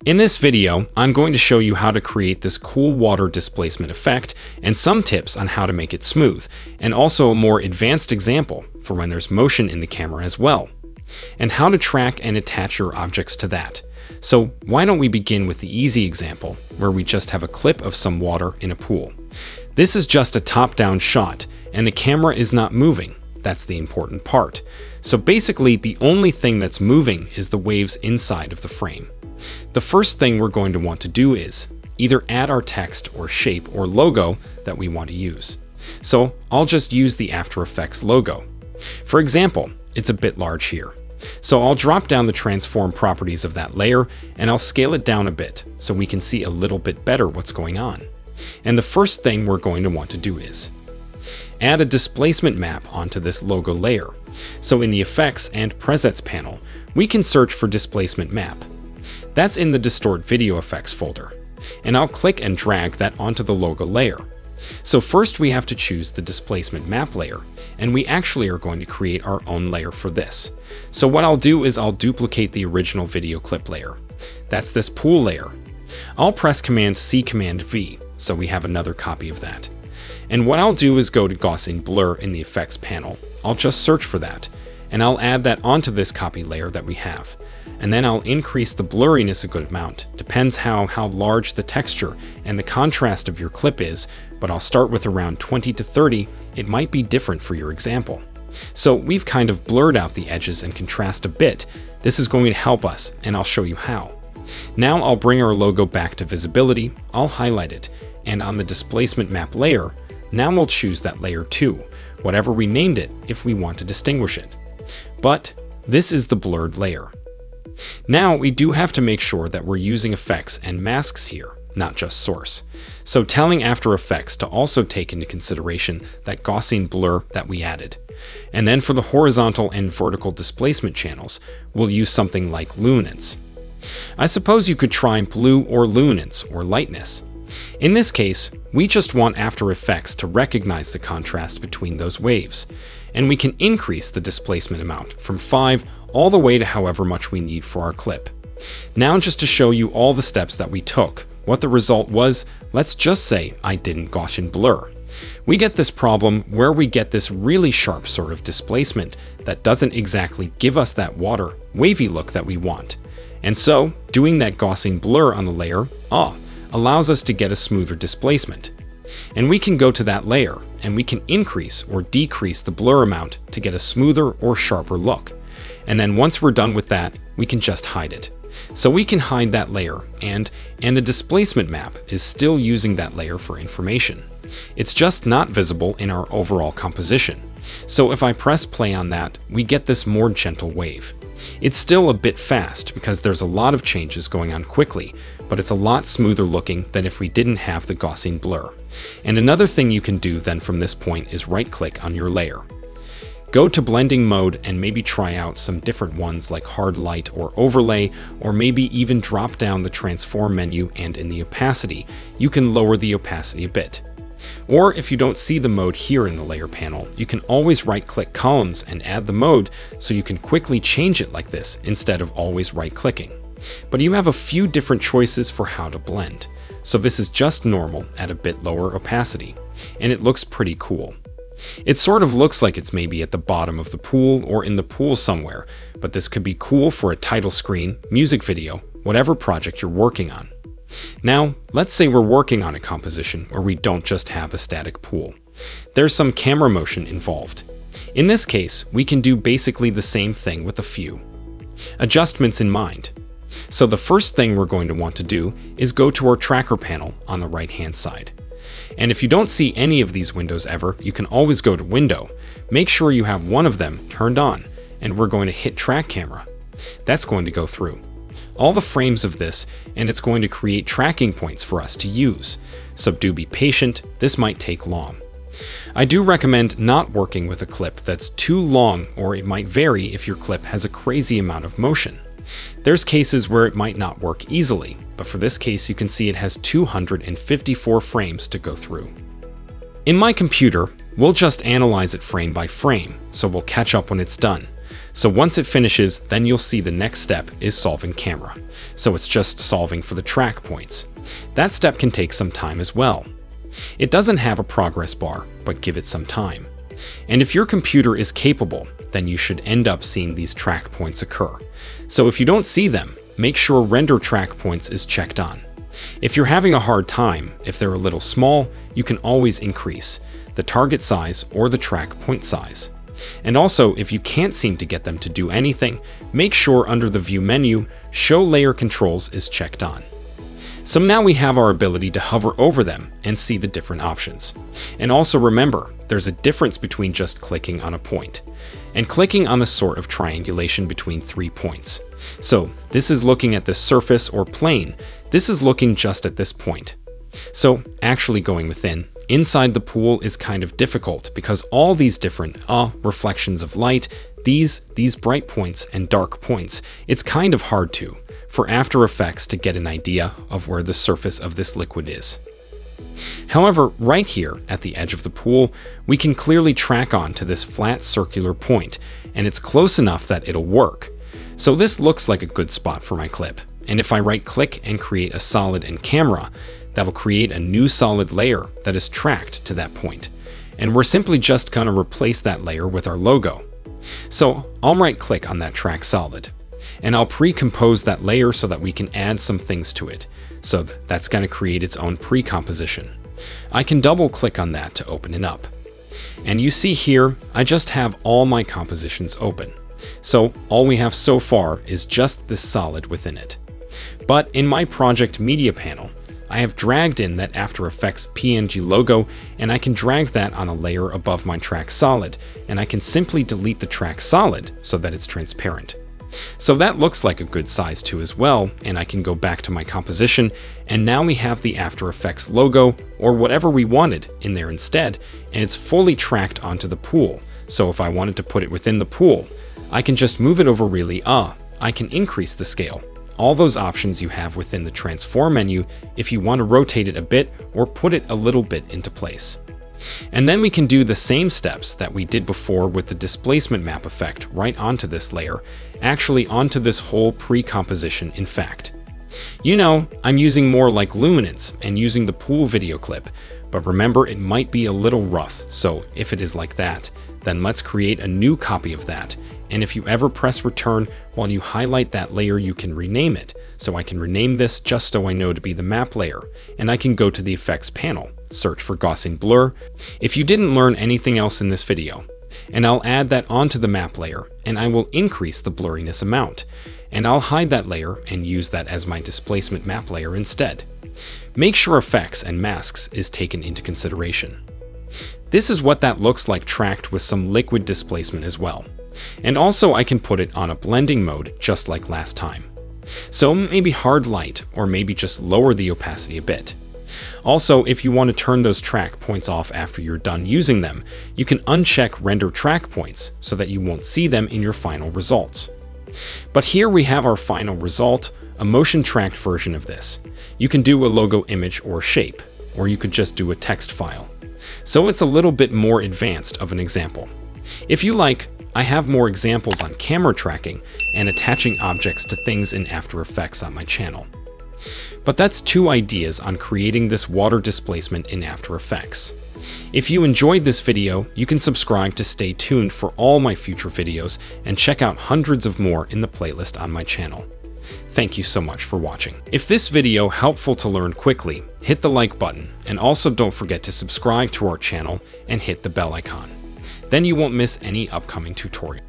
In this video, I'm going to show you how to create this cool water displacement effect and some tips on how to make it smooth, and also a more advanced example for when there's motion in the camera as well, and how to track and attach your objects to that. So why don't we begin with the easy example where we just have a clip of some water in a pool. This is just a top-down shot and the camera is not moving. That's the important part. So basically the only thing that's moving is the waves inside of the frame. The first thing we're going to want to do is either add our text or shape or logo that we want to use. So I'll just use the After Effects logo. For example, it's a bit large here. So I'll drop down the transform properties of that layer and I'll scale it down a bit so we can see a little bit better what's going on. And the first thing we're going to want to do is add a displacement map onto this logo layer. So in the Effects and Presets panel, we can search for displacement map. That's in the Distort Video Effects folder, and I'll click and drag that onto the logo layer. So first we have to choose the displacement map layer, and we actually are going to create our own layer for this. So what I'll do is I'll duplicate the original video clip layer. That's this pool layer. I'll press Command C, Command V, so we have another copy of that. And what I'll do is go to Gaussian Blur in the Effects panel. I'll just search for that, and I'll add that onto this copy layer that we have. And then I'll increase the blurriness a good amount. Depends how large the texture and the contrast of your clip is, but I'll start with around 20 to 30. It might be different for your example. So we've kind of blurred out the edges and contrast a bit. This is going to help us, and I'll show you how. Now I'll bring our logo back to visibility. I'll highlight it, and on the displacement map layer, now we'll choose that layer 2, whatever we named it if we want to distinguish it. But this is the blurred layer. Now we do have to make sure that we're using effects and masks here, not just source. So telling After Effects to also take into consideration that Gaussian blur that we added. And then for the horizontal and vertical displacement channels, we'll use something like luminance. I suppose you could try blue or luminance or lightness. In this case, we just want After Effects to recognize the contrast between those waves, and we can increase the displacement amount from 5 all the way to however much we need for our clip. Now just to show you all the steps that we took, what the result was, let's just say I didn't Gaussian blur. We get this problem where we get this really sharp sort of displacement that doesn't exactly give us that water, wavy look that we want. And so, doing that Gaussian blur on the layer, allows us to get a smoother displacement. And we can go to that layer and we can increase or decrease the blur amount to get a smoother or sharper look. And then once we're done with that, we can just hide it. So we can hide that layer and the displacement map is still using that layer for information. It's just not visible in our overall composition. So if I press play on that, we get this more gentle wave. It's still a bit fast because there's a lot of changes going on quickly, but it's a lot smoother looking than if we didn't have the Gaussian blur. And another thing you can do then from this point is right-click on your layer. Go to blending mode and maybe try out some different ones like hard light or overlay, or maybe even drop down the transform menu, and in the opacity, you can lower the opacity a bit. Or if you don't see the mode here in the layer panel, you can always right-click columns and add the mode so you can quickly change it like this instead of always right-clicking. But you have a few different choices for how to blend. So this is just normal at a bit lower opacity, and it looks pretty cool. It sort of looks like it's maybe at the bottom of the pool or in the pool somewhere, but this could be cool for a title screen, music video, whatever project you're working on. Now, let's say we're working on a composition where we don't just have a static pool. There's some camera motion involved. In this case, we can do basically the same thing with a few adjustments in mind. So the first thing we're going to want to do is go to our tracker panel on the right-hand side. And if you don't see any of these windows ever, you can always go to Window. Make sure you have one of them turned on, and we're going to hit Track Camera. That's going to go through all the frames of this, and it's going to create tracking points for us to use. So do be patient, this might take long. I do recommend not working with a clip that's too long, or it might vary if your clip has a crazy amount of motion. There's cases where it might not work easily, but for this case you can see it has 254 frames to go through. In my computer, we'll just analyze it frame by frame, so we'll catch up when it's done. So once it finishes, then you'll see the next step is solving camera. So it's just solving for the track points. That step can take some time as well. It doesn't have a progress bar, but give it some time. And if your computer is capable, then you should end up seeing these track points occur. So if you don't see them, make sure Render Track Points is checked on. If you're having a hard time, if they're a little small, you can always increase the target size or the track point size. And also, if you can't seem to get them to do anything, make sure under the View menu, Show Layer Controls is checked on. So now we have our ability to hover over them and see the different options. And also remember, there's a difference between just clicking on a point and clicking on a sort of triangulation between 3 points. So this is looking at this surface or plane. This is looking just at this point. So actually going within, inside the pool is kind of difficult because all these different reflections of light, these bright points and dark points, it's kind of hard for After Effects to get an idea of where the surface of this liquid is. However, right here at the edge of the pool, we can clearly track on to this flat circular point, and it's close enough that it'll work. So this looks like a good spot for my clip. And if I right-click and create a solid in camera, that'll create a new solid layer that is tracked to that point. And we're simply just gonna replace that layer with our logo. So I'll right-click on that track solid, and I'll pre-compose that layer so that we can add some things to it. So that's going to create its own pre-composition. I can double-click on that to open it up. And you see here, I just have all my compositions open. So all we have so far is just this solid within it. But in my project media panel, I have dragged in that After Effects PNG logo, and I can drag that on a layer above my track solid, and I can simply delete the track solid so that it's transparent. So that looks like a good size too as well, and I can go back to my composition, and now we have the After Effects logo, or whatever we wanted, in there instead, and it's fully tracked onto the pool. So if I wanted to put it within the pool, I can just move it over really, I can increase the scale. All those options you have within the Transform menu if you want to rotate it a bit or put it a little bit into place. And then we can do the same steps that we did before with the displacement map effect right onto this layer, actually onto this whole pre-composition in fact. You know, I'm using more like luminance and using the pool video clip, but remember it might be a little rough, so if it is like that, then let's create a new copy of that. And if you ever press return while you highlight that layer, you can rename it. So I can rename this just so I know to be the map layer, and I can go to the effects panel, search for Gaussian blur. If you didn't learn anything else in this video, and I'll add that onto the map layer, and I will increase the blurriness amount, and I'll hide that layer and use that as my displacement map layer instead. Make sure effects and masks is taken into consideration. This is what that looks like tracked with some liquid displacement as well. And also I can put it on a blending mode just like last time. So maybe hard light, or maybe just lower the opacity a bit. Also, if you want to turn those track points off after you're done using them, you can uncheck Render Track Points so that you won't see them in your final results. But here we have our final result, a motion tracked version of this. You can do a logo image or shape, or you could just do a text file. So it's a little bit more advanced of an example. If you like, I have more examples on camera tracking and attaching objects to things in After Effects on my channel. But that's 2 ideas on creating this water displacement in After Effects. If you enjoyed this video, you can subscribe to stay tuned for all my future videos and check out hundreds of more in the playlist on my channel. Thank you so much for watching. If this video helpful to learn quickly, hit the like button, and also don't forget to subscribe to our channel and hit the bell icon. Then you won't miss any upcoming tutorials.